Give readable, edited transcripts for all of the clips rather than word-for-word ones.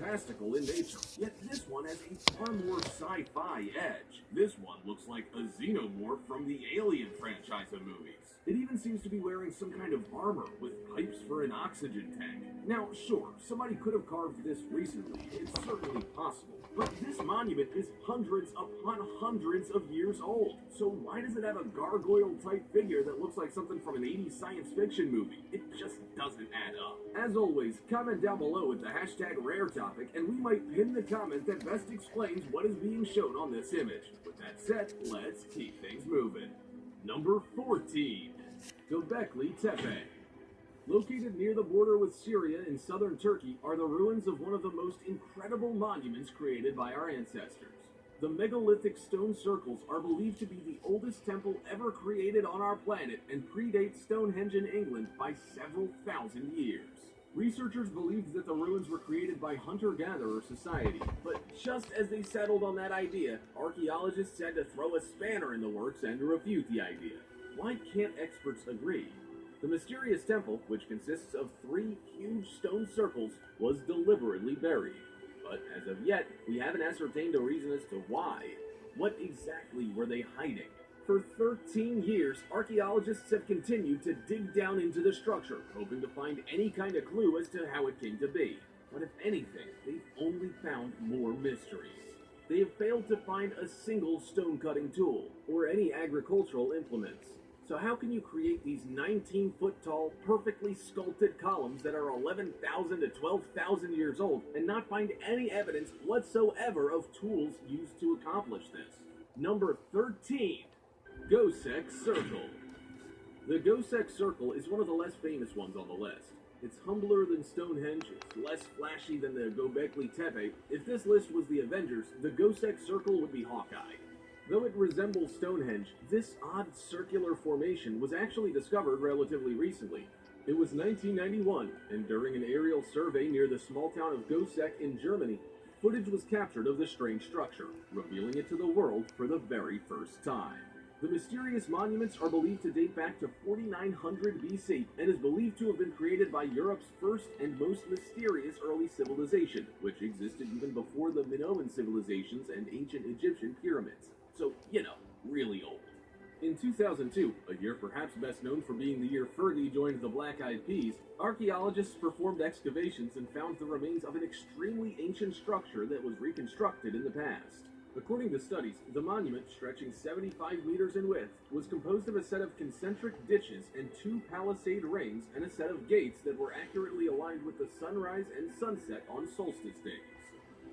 fantastical in nature, yet this one has a far more sci-fi edge. This one looks like a xenomorph from the Alien franchise of movies. It even seems to be wearing some kind of armor with pipes for an oxygen tank. Now, sure, somebody could have carved this recently. It's certainly possible. But this monument is hundreds upon hundreds of years old. So why does it have a gargoyle-type figure that looks like something from an 80s science fiction movie? It just doesn't add up. As always, comment down below with the hashtag rare topic, and we might pin the comment that best explains what is being shown on this image. With that said, let's keep things moving. Number 14. Göbekli Tepe. Located near the border with Syria in southern Turkey are the ruins of one of the most incredible monuments created by our ancestors. The megalithic stone circles are believed to be the oldest temple ever created on our planet and predate Stonehenge in England by several thousand years. Researchers believed that the ruins were created by hunter-gatherer society, but just as they settled on that idea, archaeologists had to throw a spanner in the works and refute the idea. Why can't experts agree? The mysterious temple, which consists of 3 huge stone circles, was deliberately buried. But as of yet, we haven't ascertained a reason as to why. What exactly were they hiding? For 13 years, archaeologists have continued to dig down into the structure, hoping to find any kind of clue as to how it came to be. But if anything, they've only found more mysteries. They have failed to find a single stone-cutting tool, or any agricultural implements. So how can you create these 19-foot-tall, perfectly sculpted columns that are 11,000 to 12,000 years old and not find any evidence whatsoever of tools used to accomplish this? Number 13. Göcek Circle. The Göcek Circle is one of the less famous ones on the list. It's humbler than Stonehenge, it's less flashy than the Göbekli Tepe. If this list was the Avengers, the Göcek Circle would be Hawkeye. Though it resembles Stonehenge, this odd circular formation was actually discovered relatively recently. It was 1991, and during an aerial survey near the small town of Göcek in Germany, footage was captured of the strange structure, revealing it to the world for the very first time. The mysterious monuments are believed to date back to 4900 BC and is believed to have been created by Europe's first and most mysterious early civilization, which existed even before the Minoan civilizations and ancient Egyptian pyramids. So, really old. In 2002, a year perhaps best known for being the year Fergie joined the Black Eyed Peas, archaeologists performed excavations and found the remains of an extremely ancient structure that was reconstructed in the past. According to studies, the monument, stretching 75 meters in width, was composed of a set of concentric ditches and 2 palisade rings and a set of gates that were accurately aligned with the sunrise and sunset on solstice days.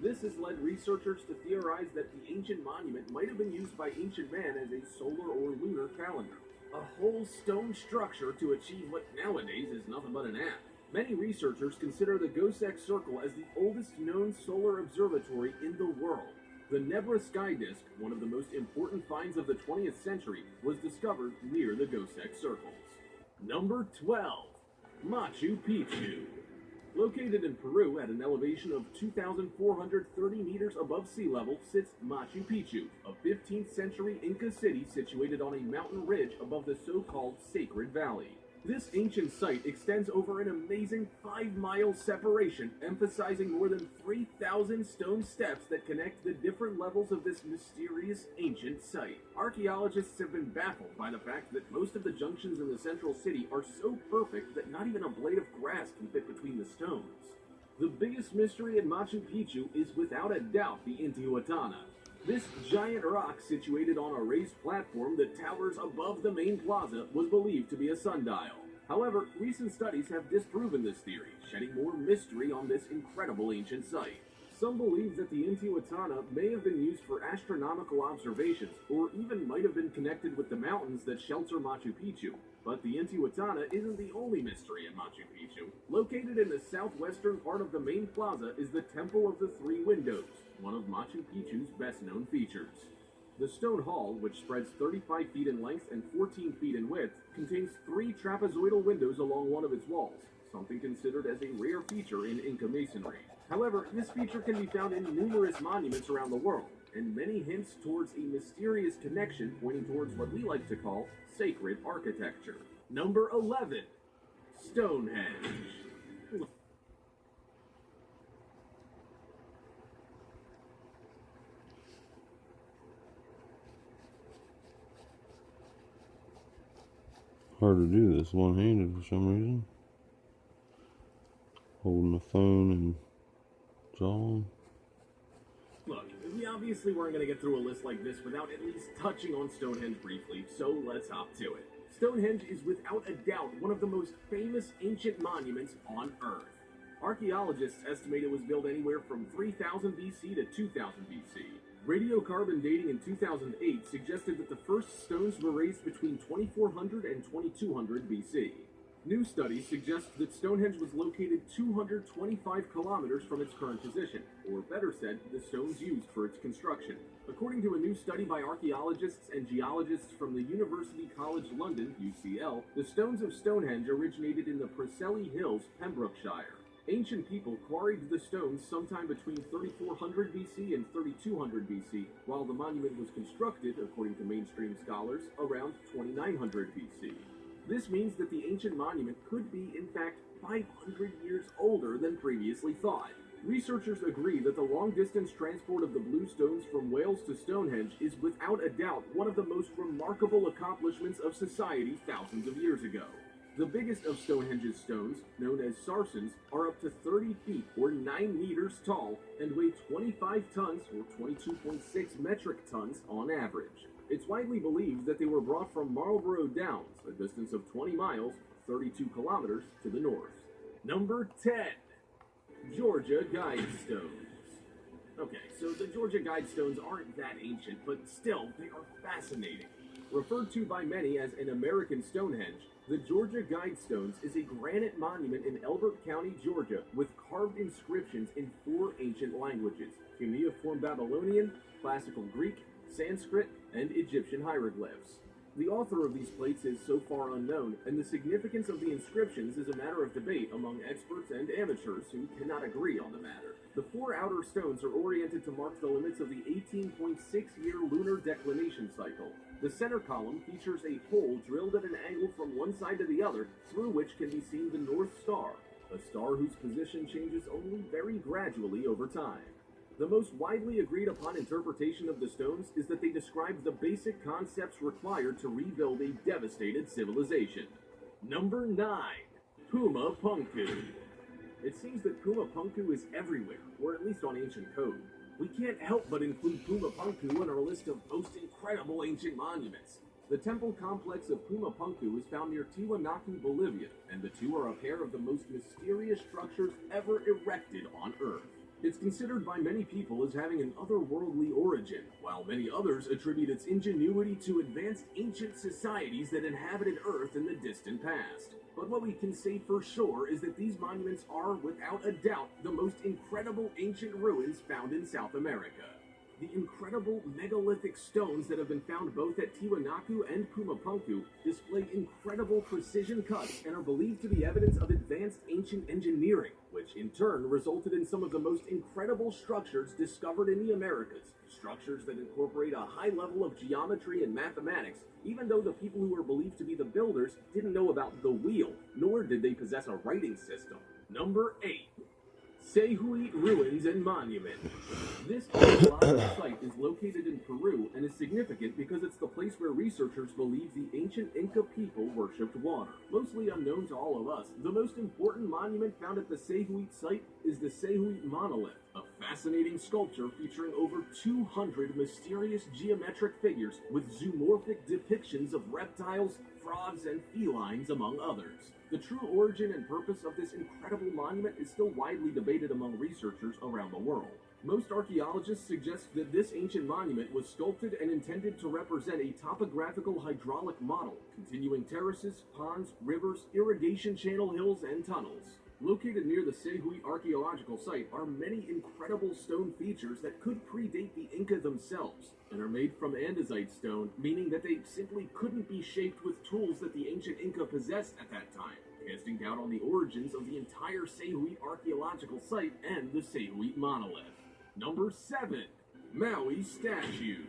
This has led researchers to theorize that the ancient monument might have been used by ancient man as a solar or lunar calendar. A whole stone structure to achieve what nowadays is nothing but an app. Many researchers consider the Göcek Circle as the oldest known solar observatory in the world. The Nebra sky disk, one of the most important finds of the 20th century, was discovered near the Göcek Circles. Number 12. Machu Picchu. Located in Peru at an elevation of 2,430 meters above sea level sits Machu Picchu, a 15th century Inca city situated on a mountain ridge above the so-called Sacred Valley. This ancient site extends over an amazing 5-mile separation, emphasizing more than 3,000 stone steps that connect the different levels of this mysterious ancient site. Archaeologists have been baffled by the fact that most of the junctions in the central city are so perfect that not even a blade of grass can fit between the stones. The biggest mystery at Machu Picchu is without a doubt the Intihuatana. This giant rock, situated on a raised platform that towers above the main plaza, was believed to be a sundial. However, recent studies have disproven this theory, shedding more mystery on this incredible ancient site. Some believe that the Intihuatana may have been used for astronomical observations, or even might have been connected with the mountains that shelter Machu Picchu. But the Intihuatana isn't the only mystery at Machu Picchu. Located in the southwestern part of the main plaza is the Temple of the Three Windows, one of Machu Picchu's best-known features. The stone hall, which spreads 35 feet in length and 14 feet in width, contains 3 trapezoidal windows along one of its walls, something considered as a rare feature in Inca masonry. However, this feature can be found in numerous monuments around the world, and many hints towards a mysterious connection pointing towards what we like to call sacred architecture. Number 11. Stonehenge. hard to do this one-handed for some reason. Holding the phone and drawing. Look, we obviously weren't going to get through a list like this without at least touching on Stonehenge briefly, so let's hop to it. Stonehenge is without a doubt one of the most famous ancient monuments on Earth. Archaeologists estimate it was built anywhere from 3000 BC to 2000 BC. Radiocarbon dating in 2008 suggested that the first stones were raised between 2400 and 2200 BC. New studies suggest that Stonehenge was located 225 kilometers from its current position, or better said, the stones used for its construction. According to a new study by archaeologists and geologists from the University College London, UCL, the stones of Stonehenge originated in the Preseli Hills, Pembrokeshire. Ancient people quarried the stones sometime between 3400 BC and 3200 BC, while the monument was constructed, according to mainstream scholars, around 2900 BC. This means that the ancient monument could be, in fact, 500 years older than previously thought. Researchers agree that the long-distance transport of the blue stones from Wales to Stonehenge is without a doubt one of the most remarkable accomplishments of society thousands of years ago. The biggest of Stonehenge's stones, known as sarsens, are up to 30 feet or 9 meters tall and weigh 25 tons or 22.6 metric tons on average. It's widely believed that they were brought from Marlborough Downs, a distance of 20 miles, 32 kilometers to the north. Number 10. Georgia Guidestones. Okay, so the Georgia Guidestones aren't that ancient, but still, they are fascinating. Referred to by many as an American Stonehenge, the Georgia Guidestones is a granite monument in Elbert County, Georgia, with carved inscriptions in 4 ancient languages: cuneiform Babylonian, classical Greek, Sanskrit, and Egyptian hieroglyphs. The author of these plates is so far unknown, and the significance of the inscriptions is a matter of debate among experts and amateurs who cannot agree on the matter. The 4 outer stones are oriented to mark the limits of the 18.6-year lunar declination cycle. The center column features a hole drilled at an angle from one side to the other, through which can be seen the North Star, a star whose position changes only very gradually over time. The most widely agreed upon interpretation of the stones is that they describe the basic concepts required to rebuild a devastated civilization. Number 9. Puma Punku. It seems that Puma Punku is everywhere, or at least on ancient code. We can't help but include Puma Punku in our list of most incredible ancient monuments. The temple complex of Puma Punku is found near Tiwanaku, Bolivia, and the two are a pair of the most mysterious structures ever erected on Earth. It's considered by many people as having an otherworldly origin, while many others attribute its ingenuity to advanced ancient societies that inhabited Earth in the distant past. But what we can say for sure is that these monuments are, without a doubt, the most incredible ancient ruins found in South America. The incredible megalithic stones that have been found both at Tiwanaku and Puma Punku display incredible precision cuts and are believed to be evidence of advanced ancient engineering, which in turn resulted in some of the most incredible structures discovered in the Americas, structures that incorporate a high level of geometry and mathematics, even though the people who were believed to be the builders didn't know about the wheel, nor did they possess a writing system. Number 8. Sayhuite Ruins and Monument. This archaeological site is located in Peru and is significant because it's the place where researchers believe the ancient Inca people worshipped water. Mostly unknown to all of us, the most important monument found at the Sayhuite site is the Sayhuite Monolith, a fascinating sculpture featuring over 200 mysterious geometric figures with zoomorphic depictions of reptiles, frogs, and felines, among others. The true origin and purpose of this incredible monument is still widely debated among researchers around the world. Most archaeologists suggest that this ancient monument was sculpted and intended to represent a topographical hydraulic model, continuing terraces, ponds, rivers, irrigation channel hills, and tunnels. Located near the Sayhuite archaeological site are many incredible stone features that could predate the Inca themselves, and are made from andesite stone, meaning that they simply couldn't be shaped with tools that the ancient Inca possessed at that time, casting doubt on the origins of the entire Sayhuite archaeological site and the Sayhuite monolith. Number 7. Maui Statues.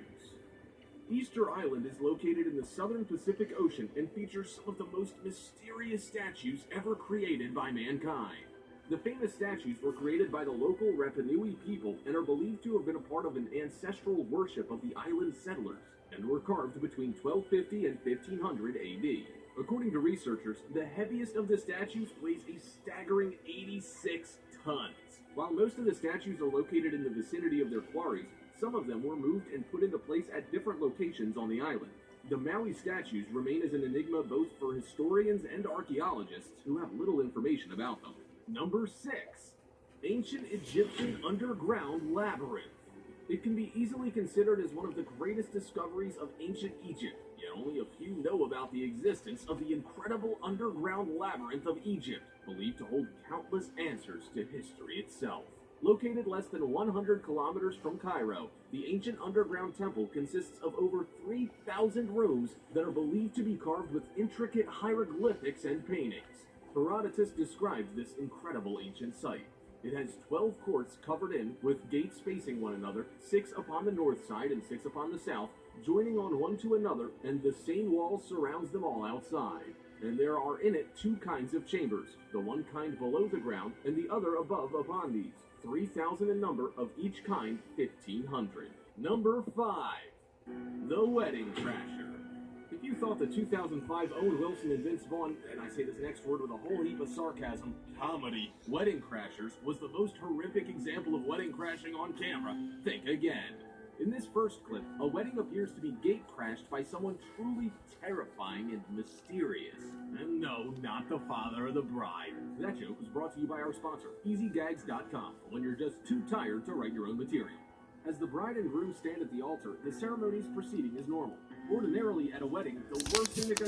Easter Island is located in the southern Pacific Ocean and features some of the most mysterious statues ever created by mankind. The famous statues were created by the local Rapanui people and are believed to have been a part of an ancestral worship of the island settlers, and were carved between 1250 and 1500 AD. According to researchers, the heaviest of the statues weighs a staggering 86 tons. While most of the statues are located in the vicinity of their quarries, some of them were moved and put into place at different locations on the island. The Maui statues remain as an enigma both for historians and archaeologists who have little information about them. Number 6. Ancient Egyptian Underground Labyrinth. It can be easily considered as one of the greatest discoveries of ancient Egypt, yet only a few know about the existence of the incredible underground labyrinth of Egypt, believed to hold countless answers to history itself. Located less than 100 kilometers from Cairo, the ancient underground temple consists of over 3,000 rooms that are believed to be carved with intricate hieroglyphics and paintings. Herodotus describes this incredible ancient site. It has 12 courts covered in, with gates facing one another, 6 upon the north side and 6 upon the south, joining on one to another, and the same wall surrounds them all outside. And there are in it 2 kinds of chambers, the one kind below the ground and the other above upon these. 3,000 in number, of each kind 1,500. Number 5. The Wedding Crasher. If you thought the 2005 Owen Wilson and Vince Vaughn, and I say this next word with a whole heap of sarcasm, comedy, Wedding Crashers was the most horrific example of wedding crashing on camera, think again. In this first clip, a wedding appears to be gate crashed by someone truly terrifying and mysterious. And no, not the father of the bride. That joke was brought to you by our sponsor, EasyGags.com, when you're just too tired to write your own material. As the bride and groom stand at the altar, the ceremony's proceeding is normal. Ordinarily, at a wedding, the worst thing that can happen